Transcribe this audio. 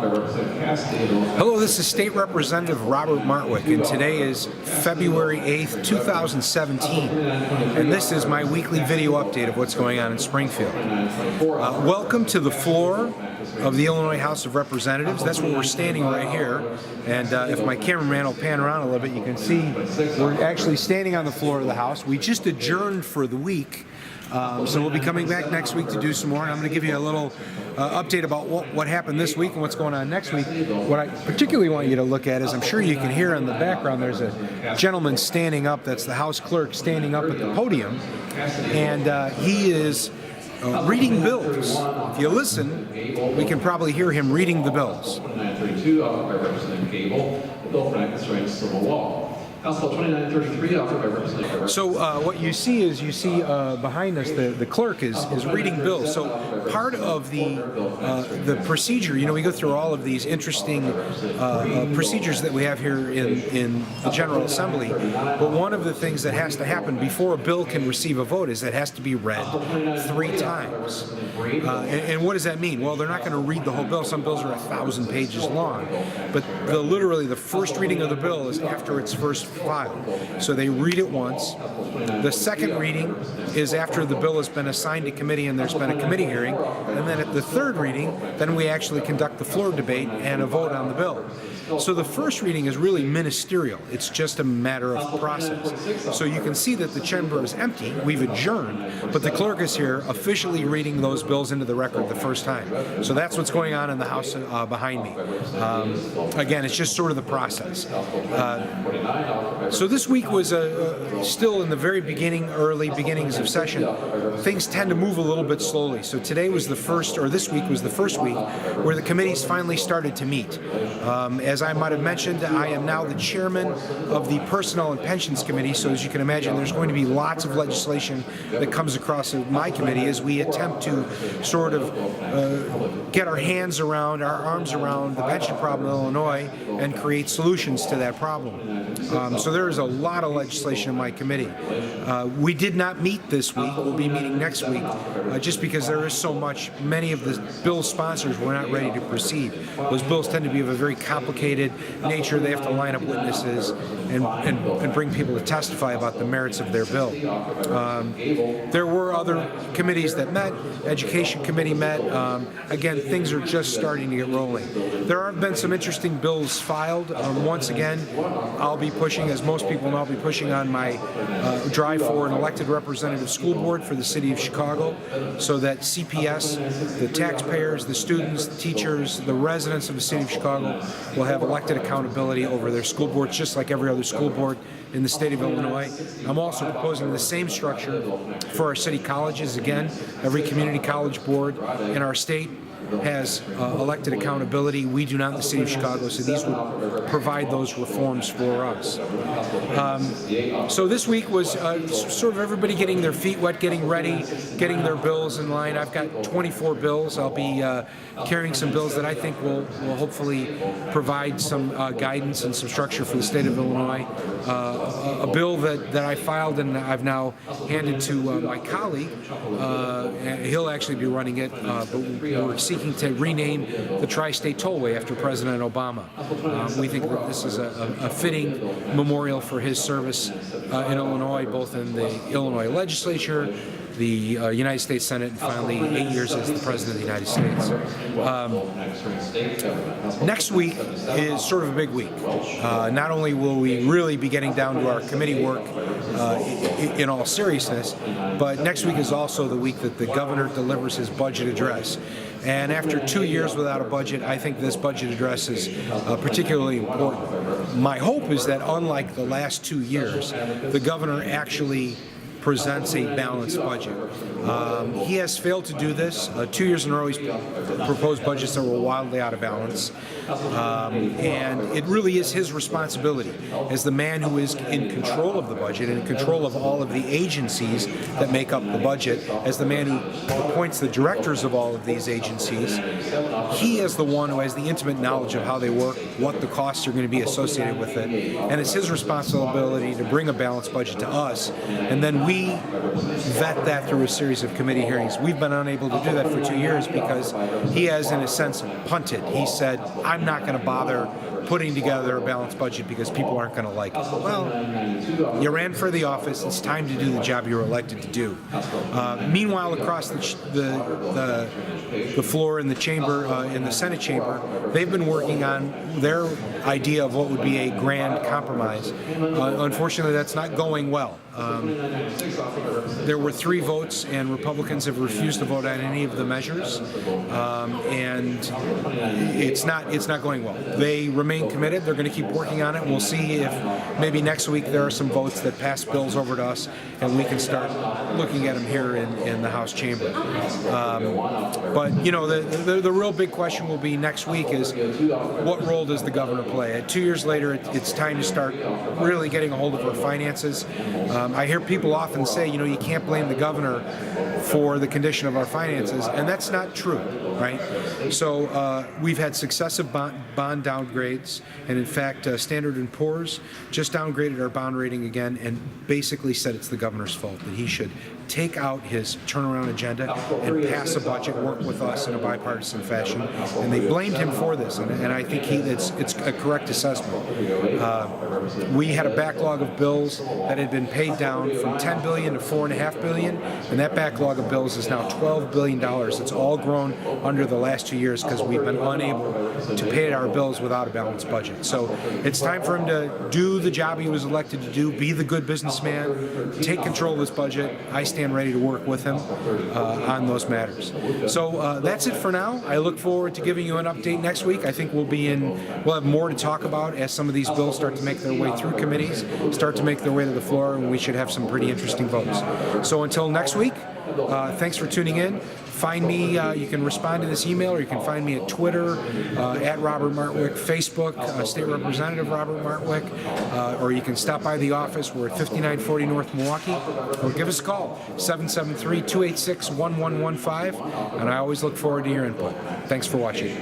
Hello, this is State Representative Robert Martwick, and today is February 8th, 2017, and this is my weekly video update of what's going on in Springfield. Welcome to the floor of the Illinois House of Representatives. That's where we're standing right here, and if my cameraman will pan around a little bit, you can see we're actually standing on the floor of the House. We just adjourned for the week. So we'll be coming back next week to do some more, and I'm going to give you a little update about what happened this week and what's going on next week. What I particularly want you to look at is, I'm sure you can hear in the background, there's a gentleman standing up. That's the House Clerk standing up at the podium, and he is reading bills. If you listen, we can probably hear him reading the bills. 2932, offered by Representative Gable, the bill for destroying civil law. House Bill 2933, offered by Representative. So what you see is, behind us, the clerk is reading bills. So part of the procedure, we go through all of these interesting procedures that we have here in the General Assembly, but one of the things that has to happen before a bill can receive a vote is that it has to be read 3 times. And what does that mean? Well, they're not going to read the whole bill. Some bills are 1,000 pages long, but literally the first reading of the bill is after its first filed. So they read it once. The second reading is after the bill has been assigned to committee and there's been a committee hearing, and then at the third reading, then we actually conduct the floor debate and a vote on the bill. So the first reading is really ministerial. It's just a matter of process. So you can see that the chamber is empty. We've adjourned, but the clerk is here officially reading those bills into the record the first time. So that's what's going on in the House behind me. Again, it's just sort of the process. So this week was still in the very early beginnings of session. Things tend to move a little bit slowly. So today was the first, or this week was the first week where the committees finally started to meet. As I might have mentioned, I am now the chairman of the Personnel and Pensions Committee, so as you can imagine, there's going to be lots of legislation that comes across my committee as we attempt to sort of get our hands around, our arms around the pension problem in Illinois and create solutions to that problem. So there is a lot of legislation in my committee. We did not meet this week. We'll be meeting next week just because there is so much. Many of the bill sponsors were not ready to proceed. Those bills tend to be of a very complicated nature. They have to line up witnesses and bring people to testify about the merits of their bill. There were other committees that met. Education Committee met. Again, things are just starting to get rolling. There have been some interesting bills filed. Once again, I'll be pushing, as most people know, I'll be pushing on my drive for an elected representative school board for the city of Chicago, so that CPS, the taxpayers, the students, the teachers, the residents of the city of Chicago will have elected accountability over their school boards, just like every other school board in the state of Illinois. I'm also proposing the same structure for our city colleges. Again, every community college board in our state has elected accountability. We do not in the city of Chicago, so these would provide those reforms for us. So this week was sort of everybody getting their feet wet, getting ready, getting their bills in line. I've got 24 bills. I'll be carrying some bills that I think will hopefully provide some guidance and some structure for the state of Illinois. A bill that I filed and I've now handed to my colleague. He'll actually be running it, but we're seeking to rename the Tri-State Tollway after President Obama. We think that this is a fitting memorial for his service in Illinois, both in the Illinois legislature, the United States Senate, and finally 8 years as the President of the United States. Next week is sort of a big week. Not only will we really be getting down to our committee work in all seriousness, but next week is also the week that the governor delivers his budget address. And after 2 years without a budget, I think this budget address is particularly important. My hope is that, unlike the last 2 years, the governor actually presents a balanced budget. He has failed to do this. 2 years in a row, he's proposed budgets that were wildly out of balance. And it really is his responsibility as the man who is in control of the budget and in control of all of the agencies that make up the budget, as the man who appoints the directors of all of these agencies. He is the one who has the intimate knowledge of how they work, what the costs are going to be associated with it, and it's his responsibility to bring a balanced budget to us, and then we we vet that through a series of committee hearings. We've been unable to do that for 2 years because he has, in a sense, punted. He said, I'm not going to bother putting together a balanced budget because people aren't going to like it. Well, you ran for the office. It's time to do the job you were elected to do. Meanwhile, across the floor in the chamber, in the Senate chamber, they've been working on their idea of what would be a grand compromise. Unfortunately, that's not going well. There were 3 votes, and Republicans have refused to vote on any of the measures, and it's not going well. They remain committed. They're going to keep working on it, and we'll see if maybe next week there are some votes that pass bills over to us, and we can start looking at them here in the House chamber. But you know, the real big question will be next week is what role does the governor play? 2 years later, it's time to start really getting a hold of our finances. I hear people often say, you know, you can't blame the governor for the condition of our finances, and that's not true, right? So we've had successive bond downgrades, and in fact, Standard & Poor's just downgraded our bond rating again and basically said it's the governor's fault, that he should take out his turnaround agenda and pass a budget, work with us in a bipartisan fashion, and they blamed him for this, and I think it's a correct assessment. We had a backlog of bills that had been paid down from $10 billion to $4.5 billion, and that backlog of bills is now $12 billion. It's all grown under the last 2 years because we've been unable to pay our bills without a balanced budget. So it's time for him to do the job he was elected to do, be the good businessman, take control of this budget. I stand ready to work with him on those matters. So that's it for now. I look forward to giving you an update next week. I think we'll have more to talk about as some of these bills start to make their way through committees, start to make their way to the floor, and we should have some pretty interesting votes. So until next week, thanks for tuning in. Find me, you can respond to this email, or you can find me at Twitter, at Robert Martwick, Facebook, State Representative Robert Martwick, or you can stop by the office. We're at 5940 North Milwaukee, or give us a call, 773-286-1115, and I always look forward to your input. Thanks for watching.